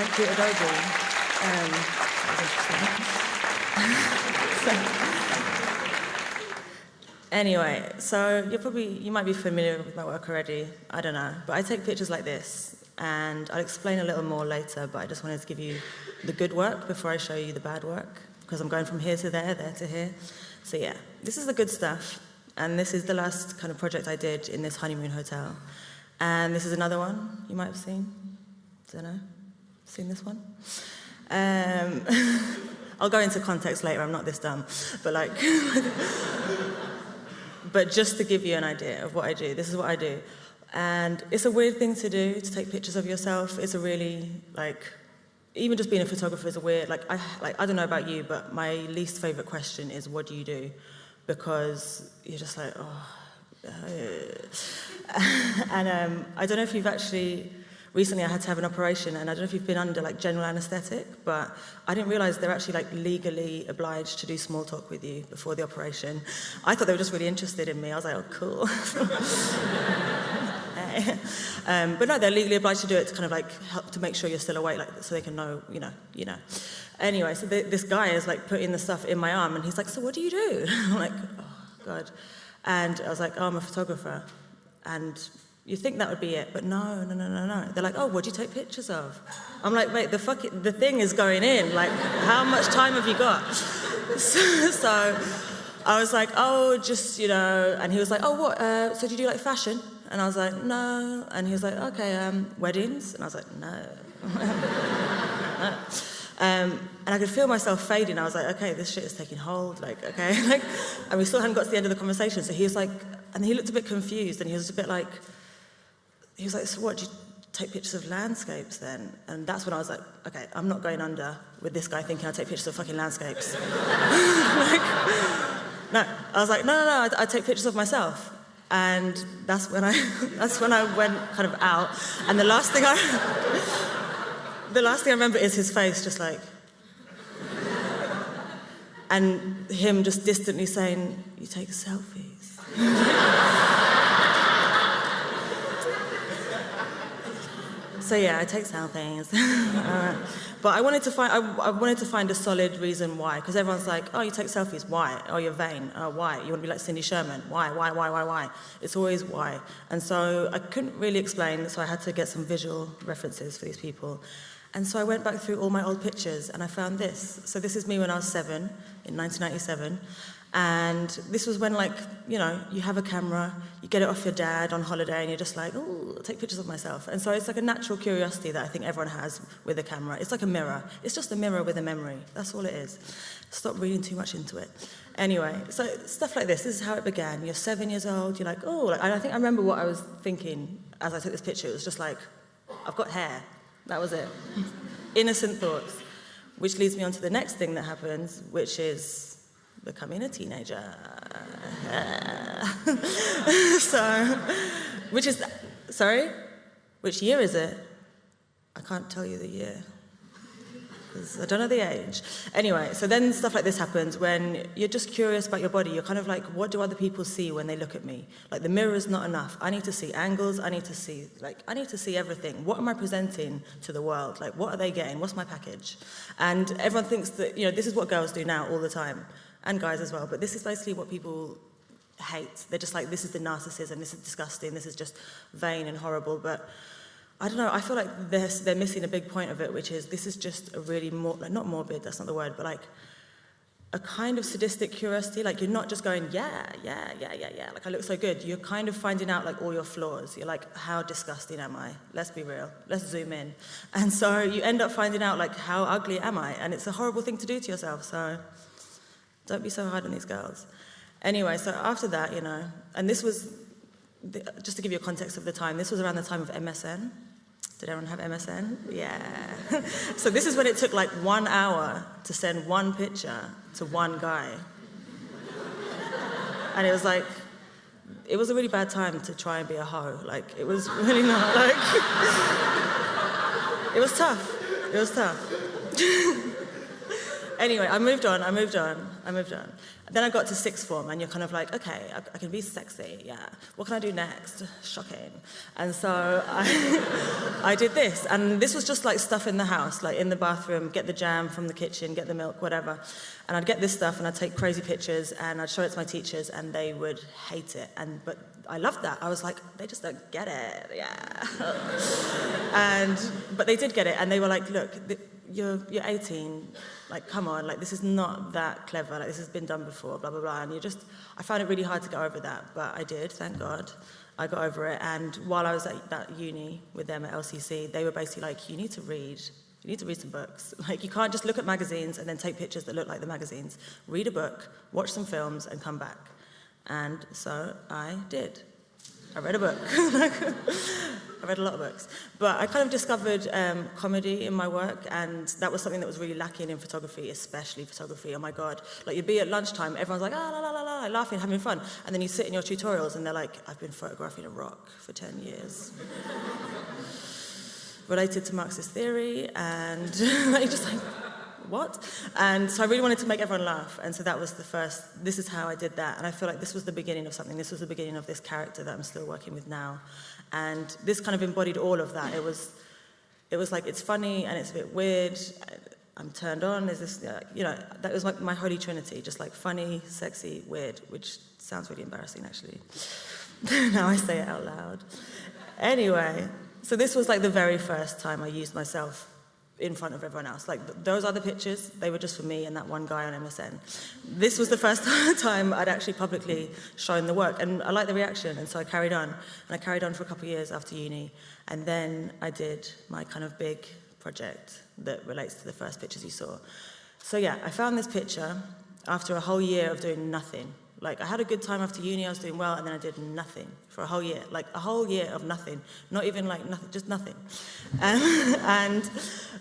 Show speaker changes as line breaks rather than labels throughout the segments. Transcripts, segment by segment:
thank you, Adobe. That was interesting. Anyway, so you might be familiar with my work already, I don't know, but I take pictures like this, and I'll explain a little more later, but I just wanted to give you the good work before I show you the bad work, because I'm going from here to there to here. So yeah, this is the good stuff, and this is the last kind of project I did in this Honeymoon Hotel. And this is another one you might have seen. Don't know, seen this one? I'll go into context later, I'm not this dumb, but like, but just to give you an idea of what I do, this is what I do. And it's a weird thing to do, to take pictures of yourself. It's a really, like, even just being a photographer is a weird, I don't know about you, but my least favorite question is, what do you do? Because you're just like, oh. And I don't know if you've actually, recently I had to have an operation, and I don't know if you've been under like general anesthetic, but I didn't realize they're actually like legally obliged to do small talk with you before the operation. I thought they were just really interested in me. I was like, oh, cool. But no, they're legally obliged to do it to kind of like help to make sure you're still awake, like so they can know, you know. Anyway, so this guy is like putting the stuff in my arm, and he's like, so what do you do? I'm like, oh, God. And I was like, oh, I'm a photographer. And you think that would be it, but no. They're like, oh, what do you take pictures of? I'm like, wait, the thing is going in. Like, how much time have you got? So I was like, oh, just, and he was like, oh, what? So do you do like fashion? And I was like, no. And he was like, okay, weddings? And I was like, no. No. And I could feel myself fading. I was like, okay, this shit is taking hold, okay. And we still hadn't got to the end of the conversation. So he was like, and he looked a bit confused, and he was a bit like, so what, do you take pictures of landscapes then? And that's when I was like, okay, I'm not going under with this guy thinking I take pictures of fucking landscapes. No. I was like, no, I take pictures of myself. And that's when I went kind of out. And the last thing I remember is his face just like, and him just distantly saying, you take selfies. So yeah, I take selfies. But I wanted to find a solid reason why, because everyone's like, oh, you take selfies, why? Oh, you're vain, oh, why? You want to be like Cindy Sherman, why? It's always why. And so I couldn't really explain, so I had to get some visual references for these people. And so I went back through all my old pictures, and I found this. So this is me when I was 7, in 1997. And this was when, you have a camera, you get it off your dad on holiday, and you're just like, oh, I'll take pictures of myself. And so it's like a natural curiosity that I think everyone has with a camera. It's like a mirror. It's just a mirror with a memory. That's all it is. Stop reading too much into it. Anyway, so stuff like this is how it began. You're 7 years old, you're like, oh, I think I remember what I was thinking as I took this picture. It was just like, I've got hair. That was it. Innocent thoughts. Which leads me on to the next thing that happens, which is becoming a teenager. Which year is it? I can't tell you the year, because I don't know the age. Anyway, so then stuff like this happens when you're just curious about your body. You're kind of like, what do other people see when they look at me? Like, the mirror is not enough. I need to see angles. I need to see everything. What am I presenting to the world? Like, what are they getting? What's my package? And everyone thinks that, this is what girls do now all the time, and guys as well, but this is basically what people hate. They're just like, this is the narcissism, this is disgusting, this is just vain and horrible. But I don't know, I feel like they're missing a big point of it, which is this is just a really, not morbid, that's not the word, but like a kind of sadistic curiosity. Like, you're not just going, yeah, like I look so good. You're kind of finding out like all your flaws. You're like, how disgusting am I? Let's be real, let's zoom in. And so you end up finding out like, how ugly am I? And it's a horrible thing to do to yourself, so don't be so hard on these girls. Anyway, so after that, and this was, just to give you a context of the time, this was around the time of MSN. Did everyone have MSN? Yeah. So this is when it took like 1 hour to send one picture to one guy. And it was like, it was a really bad time to try and be a hoe. Like, it was really not, like, it was tough. Anyway, I moved on. Then I got to sixth form, and you're kind of like, okay, I can be sexy, yeah. What can I do next? Shocking. And so I did this, and this was just like stuff in the house, like in the bathroom, get the jam from the kitchen, get the milk, whatever. And I'd get this stuff, and I'd take crazy pictures, and I'd show it to my teachers, and they would hate it. But I loved that. I was like, they just don't get it, yeah. But they did get it, and they were like, look, you're 18, like, come on, like, this is not that clever, like, this has been done before, blah, blah, blah, and I found it really hard to get over that, but I did, thank God. I got over it, and while I was at that uni with them at LCC, they were basically like, you need to read some books. Like, you can't just look at magazines and then take pictures that look like the magazines. Read a book, watch some films, and come back. And so I did. I read a book. I read a lot of books. But I kind of discovered comedy in my work, and that was something that was really lacking in photography, especially photography. Oh my God. Like, you'd be at lunchtime, everyone's like, la, la, la, la, laughing, having fun. And then you sit in your tutorials, and they're like, I've been photographing a rock for 10 years. Related to Marxist theory, and you're just like, what? And so I really wanted to make everyone laugh, and so that was this is how I did that, and I feel like this was the beginning of something. This was the beginning of this character that I'm still working with now, and this kind of embodied all of that. It was like, it's funny, and it's a bit weird, I'm turned on, there's this, that was my holy trinity, just like funny, sexy, weird, which sounds really embarrassing, actually. Now I say it out loud. Anyway, so this was like the very first time I used myself in front of everyone else. Like, those other pictures, they were just for me and that one guy on MSN. This was the first time I'd actually publicly shown the work, and I liked the reaction, and so I carried on. And I carried on for a couple of years after uni, and then I did my kind of big project that relates to the first pictures you saw. So yeah, I found this picture after a whole year of doing nothing. Like, I had a good time after uni, I was doing well, and then I did nothing for a whole year. Like, a whole year of nothing. Not even like nothing, just nothing. And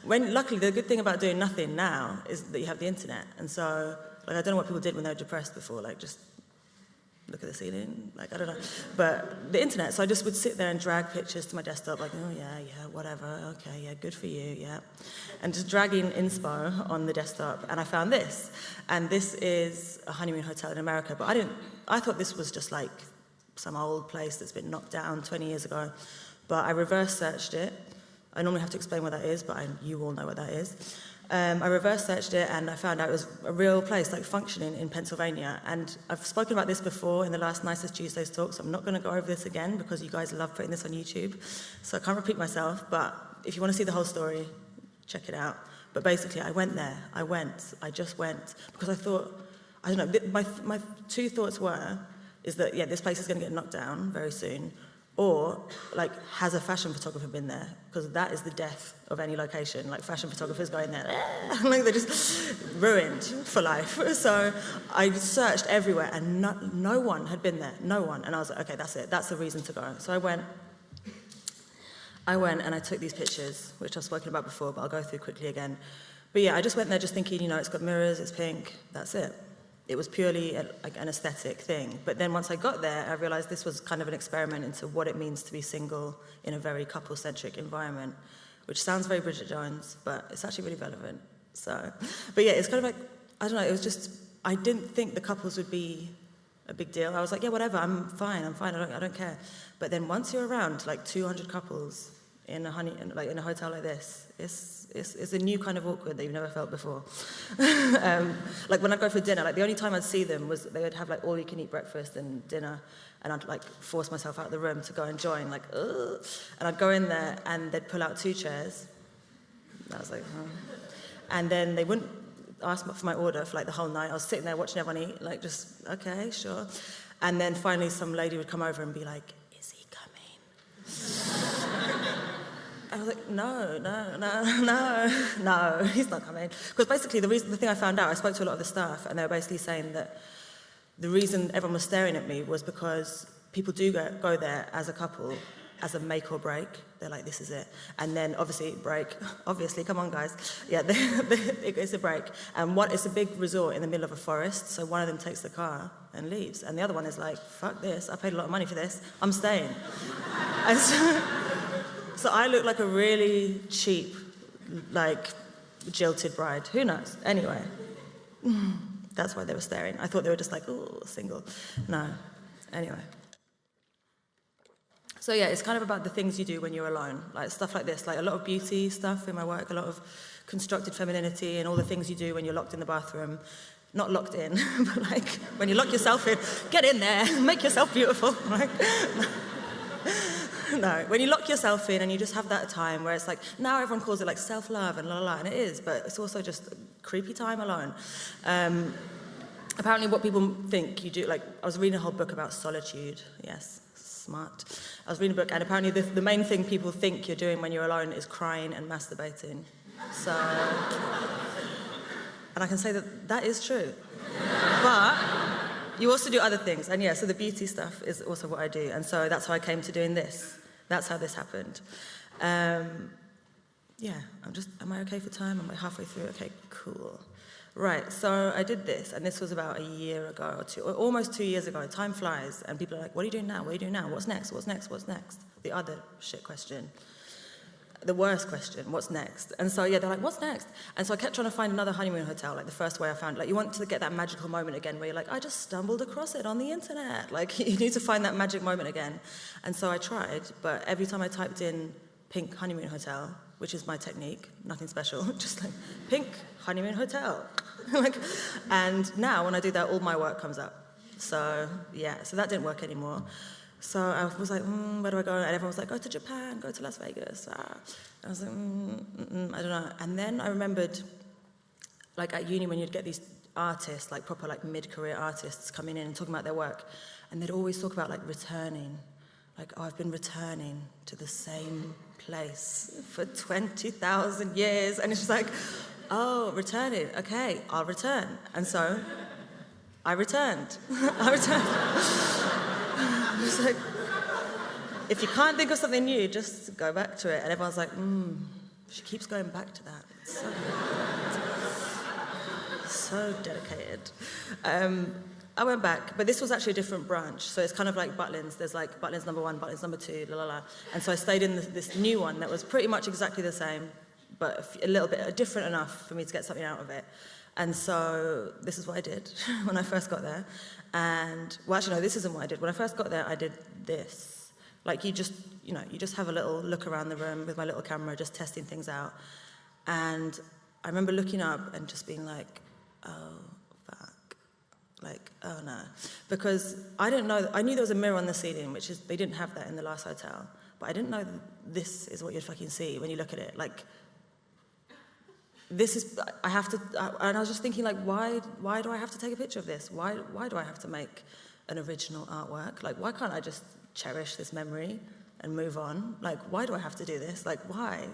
luckily, the good thing about doing nothing now is that you have the internet. And so, like, I don't know what people did when they were depressed before, like, just look at the ceiling, like, I don't know. But the internet, so I just would sit there and drag pictures to my desktop, like, oh yeah, whatever, okay, yeah, good for you, yeah. And just dragging inspo on the desktop, and I found this. And this is a honeymoon hotel in America, but I thought this was just like some old place that's been knocked down 20 years ago. But I reverse searched it. I normally have to explain what that is, but you all know what that is. I reverse searched it, and I found out it was a real place, like, functioning in Pennsylvania. And I've spoken about this before in the last Nicest Tuesdays talk, so I'm not going to go over this again because you guys love putting this on YouTube. So I can't repeat myself, but if you want to see the whole story, check it out. But basically, I went there. I just went because I thought, I don't know, my two thoughts is that, yeah, this place is going to get knocked down very soon, or, like, has a fashion photographer been there? Because that is the death of any location. Like, fashion photographers going there, like, they're just ruined for life. So I searched everywhere, and no one had been there, no one. And I was like, okay, that's it, that's the reason to go. So I went and I took these pictures, which I've spoken about before, but I'll go through quickly again. But yeah, I just went there just thinking, it's got mirrors, it's pink, that's it. It was purely like an aesthetic thing. But then once I got there, I realized this was kind of an experiment into what it means to be single in a very couple-centric environment, which sounds very Bridget Jones, but it's actually really relevant. So, but yeah, it's kind of like, I don't know, it was just, I didn't think the couples would be a big deal. I was like, yeah, whatever, I'm fine, I don't care. But then once you're around like 200 couples in a hotel like this, it's a new kind of awkward that you've never felt before. Like, when I'd go for dinner, like, the only time I'd see them was they would have like all you can eat breakfast and dinner, and I'd like force myself out of the room to go and join, like, ugh. And I'd go in there and they'd pull out 2 chairs. And I was like, huh. And then they wouldn't ask for my order for like the whole night. I was sitting there watching everyone eat, like, just, okay, sure. And then finally some lady would come over and be like, is he coming? I was like, no, he's not coming. Because basically the thing I found out, I spoke to a lot of the staff, and they were basically saying that the reason everyone was staring at me was because people do go there as a couple, as a make or break. They're like, this is it. And then obviously break. Obviously, come on guys. Yeah, it's a break. And it's a big resort in the middle of a forest, so one of them takes the car and leaves. And the other one is like, fuck this, I paid a lot of money for this, I'm staying. And so I look like a really cheap, like, jilted bride, who knows? Anyway, that's why they were staring. I thought they were just like, oh, single. No, anyway. So yeah, it's kind of about the things you do when you're alone, like stuff like this, like a lot of beauty stuff in my work, a lot of constructed femininity and all the things you do when you're locked in the bathroom. Not locked in, but like when you lock yourself in, get in there, make yourself beautiful. Like, no, when you lock yourself in and you just have that time where it's like, now everyone calls it like self-love and la la la, and it is, but it's also just a creepy time alone. Apparently what people think you do, like I was reading a whole book about solitude, yes, smart. I was reading a book and apparently the main thing people think you're doing when you're alone is crying and masturbating. So, and I can say that is true. But you also do other things. And yeah, so the beauty stuff is also what I do. And so that's how I came to doing this. That's how this happened. Yeah, am I okay for time? Am I halfway through? Okay, cool. Right, so I did this, and this was about a year ago or two, or almost 2 years ago. Time flies, and people are like, what are you doing now? What are you doing now? What's next? What's next? What's next? The other shit question. The worst question, what's next? And so, yeah, they're like, what's next? And so I kept trying to find another honeymoon hotel, like the first way I found, like you want to get that magical moment again where you're like, I just stumbled across it on the internet. Like you need to find that magic moment again. And so I tried, but every time I typed in pink honeymoon hotel, which is my technique, nothing special, just like pink honeymoon hotel. Like, and now when I do that, all my work comes up. So yeah, so that didn't work anymore. So I was like, where do I go? And everyone was like, go to Japan, go to Las Vegas. I was like, I don't know. And then I remembered, like at uni when you'd get these artists, like proper like mid-career artists coming in and talking about their work, and they'd always talk about like returning. Like, oh, I've been returning to the same place for 20,000 years. And it's just like, oh, returning, okay, I'll return. And so I returned. I was like, if you can't think of something new, just go back to it. And everyone's like, she keeps going back to that. It's so dedicated. I went back, but this was actually a different branch. So it's kind of like Butlins. There's like Butlins number 1, Butlins number 2, la la la. And so I stayed in this new one that was pretty much exactly the same, but a little bit different enough for me to get something out of it. And so this is what I did when I first got there. And, well, actually, no, this isn't what I did. When I first got there, I did this. Like, you just have a little look around the room with my little camera, just testing things out. And I remember looking up and just being like, oh, fuck. Like, oh, no. Because I didn't know, I knew there was a mirror on the ceiling, which is, they didn't have that in the last hotel. But I didn't know that this is what you'd fucking see when you look at it. Like, this is, I have to, and I was just thinking, like, why do I have to take a picture of this? Why do I have to make an original artwork? Like, why can't I just cherish this memory and move on? Like, why do I have to do this? Like, why?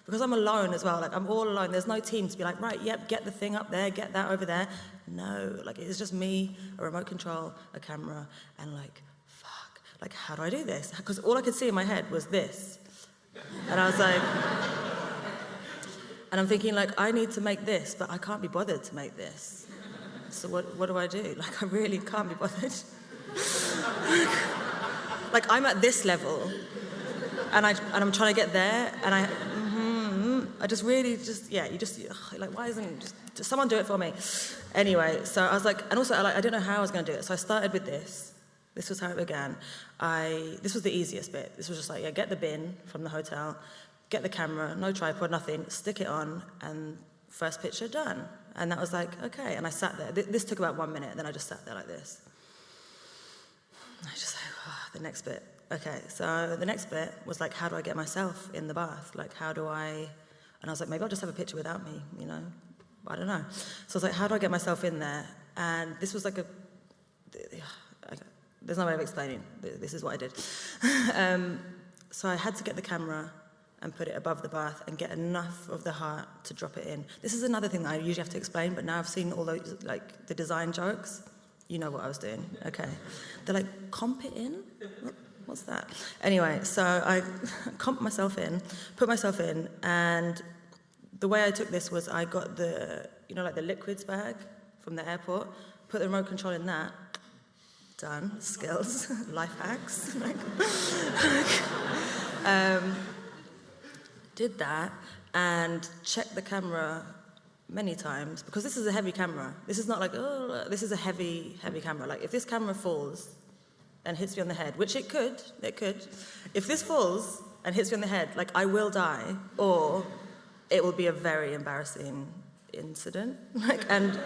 Because I'm alone as well. Like, I'm all alone. There's no team to be like, right, yep, get the thing up there, get that over there. No, like, it's just me, a remote control, a camera, and like, fuck, like, how do I do this? Because all I could see in my head was this. And I was like, and I'm thinking, like, I need to make this, but I can't be bothered to make this. So what do I do? Like, I really can't be bothered. Like, I'm at this level, and I'm trying to get there, and I just really like, why isn't just someone do it for me? Anyway, so I was like, and also I didn't know how I was going to do it, so I started with this. This was how it began. This was the easiest bit. This was just like, yeah, get the bin from the hotel, get the camera, no tripod, nothing, stick it on, and first picture done. And that was like, okay. And I sat there. This took about 1 minute, then I just sat there like this. I just like, oh, the next bit. Okay, so the next bit was like, how do I get myself in the bath? Like, how do I... And I was like, maybe I'll just have a picture without me, you know? I don't know. So I was like, how do I get myself in there? And this was like there's no way of explaining. This is what I did. So I had to get the camera and put it above the bath and get enough of the heart to drop it in. This is another thing that I usually have to explain, but now I've seen all those, like, the design jokes. You know what I was doing, okay. They're like, comp it in? What's that? Anyway, so I comped myself in, put myself in, and the way I took this was I got the, like the liquids bag from the airport, put the remote control in that, done, skills, life hacks. Did that and checked the camera many times, because this is a heavy camera. This is not like, oh, this is a heavy, heavy camera. Like, if this camera falls and hits me on the head, which it could. If this falls and hits me on the head, like, I will die, or it will be a very embarrassing incident. Like, and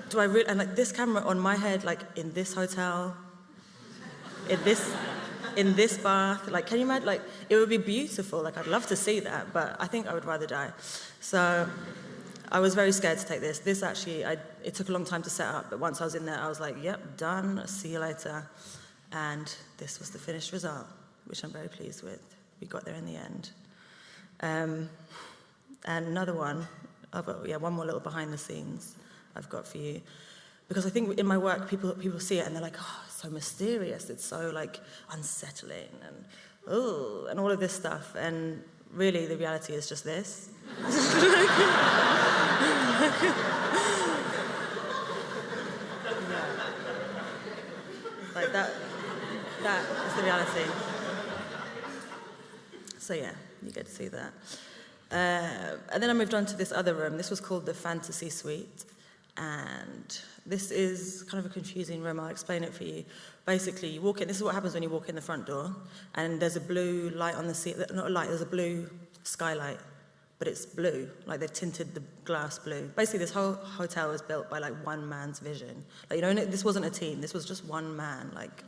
do I really, and like this camera on my head, like in this hotel, in this bath, like, can you imagine? Like, it would be beautiful. Like, I'd love to see that, but I think I would rather die. So I was very scared to take this. This actually, it took a long time to set up, but once I was in there, I was like, yep, done, see you later. And this was the finished result, which I'm very pleased with. We got there in the end. And another one, one more little behind the scenes I've got for you. Because I think in my work, people see it and they're like, oh, it's so mysterious, it's so like unsettling, and oh, and all of this stuff. And really, the reality is just this. Like that is the reality. So yeah, you get to see that. And then I moved on to this other room. This was called the Fantasy Suite. And this is kind of a confusing room. I'll explain it for you. Basically, you walk in. This is what happens when you walk in the front door. And there's a blue light on the ceiling. Not a light, there's a blue skylight. But it's blue. Like, they've tinted the glass blue. Basically, this whole hotel was built by, like, one man's vision. Like, you know, this wasn't a team. This was just one man, like,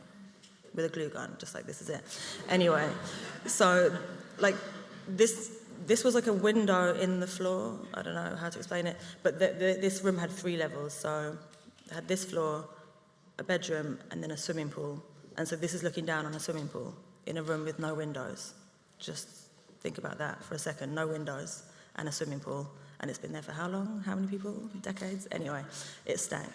with a glue gun. Just like, this is it. Anyway, so, like, this was like a window in the floor. I don't know how to explain it. But this room had 3 levels. So it had this floor, a bedroom, and then a swimming pool. And so this is looking down on a swimming pool in a room with no windows. Just think about that for a second. No windows and a swimming pool. And it's been there for how long? How many people? Decades? Anyway, it stank.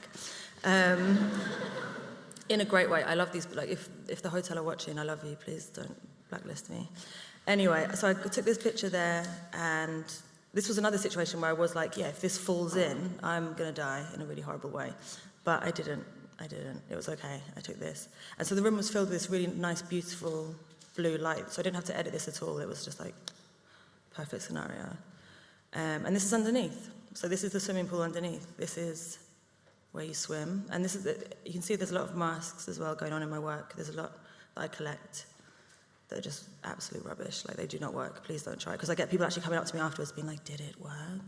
In a great way. I love these. Like, if the hotel are watching, I love you. Please don't blacklist me. Anyway, so I took this picture there, and this was another situation where I was like, yeah, if this falls in, I'm going to die in a really horrible way. But I didn't. It was okay. I took this. And so the room was filled with this really nice, beautiful blue light. So I didn't have to edit this at all. It was just like perfect scenario. And this is underneath. So this is the swimming pool underneath. This is where you swim. And this is you can see there's a lot of masks as well going on in my work. There's a lot that I collect. They're just absolute rubbish. Like, they do not work. Please don't try. Because I get people actually coming up to me afterwards being like, did it work?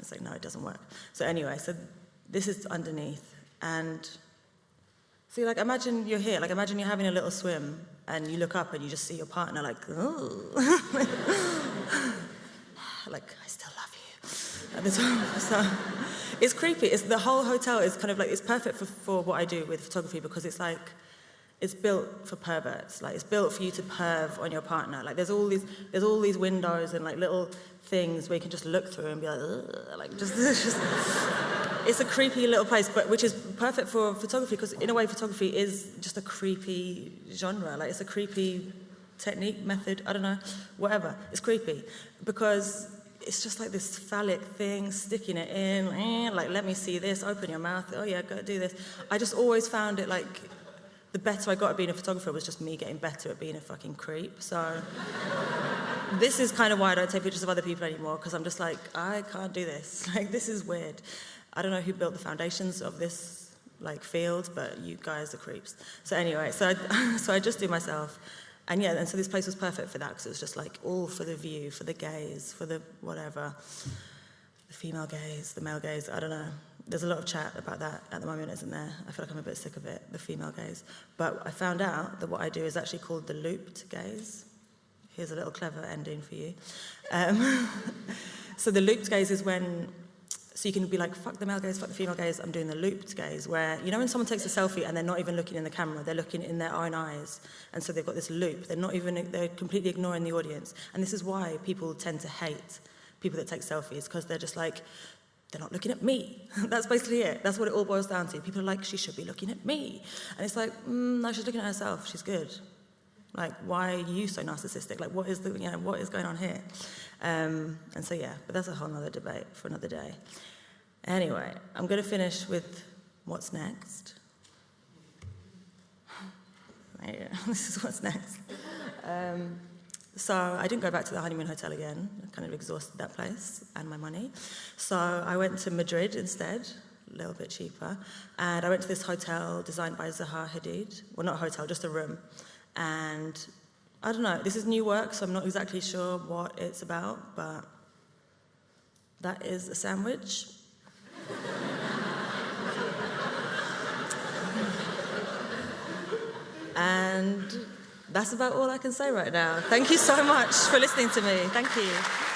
It's like, no, it doesn't work. So anyway, so this is underneath. And see, like, imagine you're here. Like, imagine you're having a little swim and you look up and you just see your partner like, oh. Like, I still love you. At the time. So it's creepy. The whole hotel is kind of like, it's perfect for what I do with photography, because it's like, it's built for perverts. Like, it's built for you to perv on your partner. Like, there's all these windows and like little things where you can just look through and be like, ugh, like it's a creepy little place, but which is perfect for photography, because in a way photography is just a creepy genre. Like, it's a creepy technique, method, I don't know, whatever. It's creepy because it's just like this phallic thing, sticking it in, like, let me see this, open your mouth, oh yeah, go do this. I just always found it like, the better I got at being a photographer was just me getting better at being a fucking creep. So this is kind of why I don't take pictures of other people anymore, because I'm just like, I can't do this. Like, this is weird. I don't know who built the foundations of this like field, but you guys are creeps. So anyway, so I just do myself. And yeah, and so this place was perfect for that, because it was just like all for the view, for the gaze, for the whatever, the female gaze, the male gaze, I don't know. There's a lot of chat about that at the moment, isn't there? I feel like I'm a bit sick of it, the female gaze. But I found out that what I do is actually called the looped gaze. Here's a little clever ending for you. So the looped gaze is when, so you can be like, fuck the male gaze, fuck the female gaze, I'm doing the looped gaze, where, you know when someone takes a selfie and they're not even looking in the camera, they're looking in their own eyes, and so they've got this loop, they're completely ignoring the audience. And this is why people tend to hate people that take selfies, because they're just like, they're not looking at me. That's basically it. That's what it all boils down to. People are like, she should be looking at me. And it's like, no, she's looking at herself. She's good. Like, why are you so narcissistic? Like, what is going on here? And so, yeah, but that's a whole other debate for another day. Anyway, I'm going to finish with what's next. Yeah, this is what's next. So I didn't go back to the Honeymoon Hotel again. I kind of exhausted that place and my money. So I went to Madrid instead, a little bit cheaper. And I went to this hotel designed by Zaha Hadid. Well, not a hotel, just a room. And I don't know, this is new work, so I'm not exactly sure what it's about, but that is a sandwich. And that's about all I can say right now. Thank you so much for listening to me. Thank you.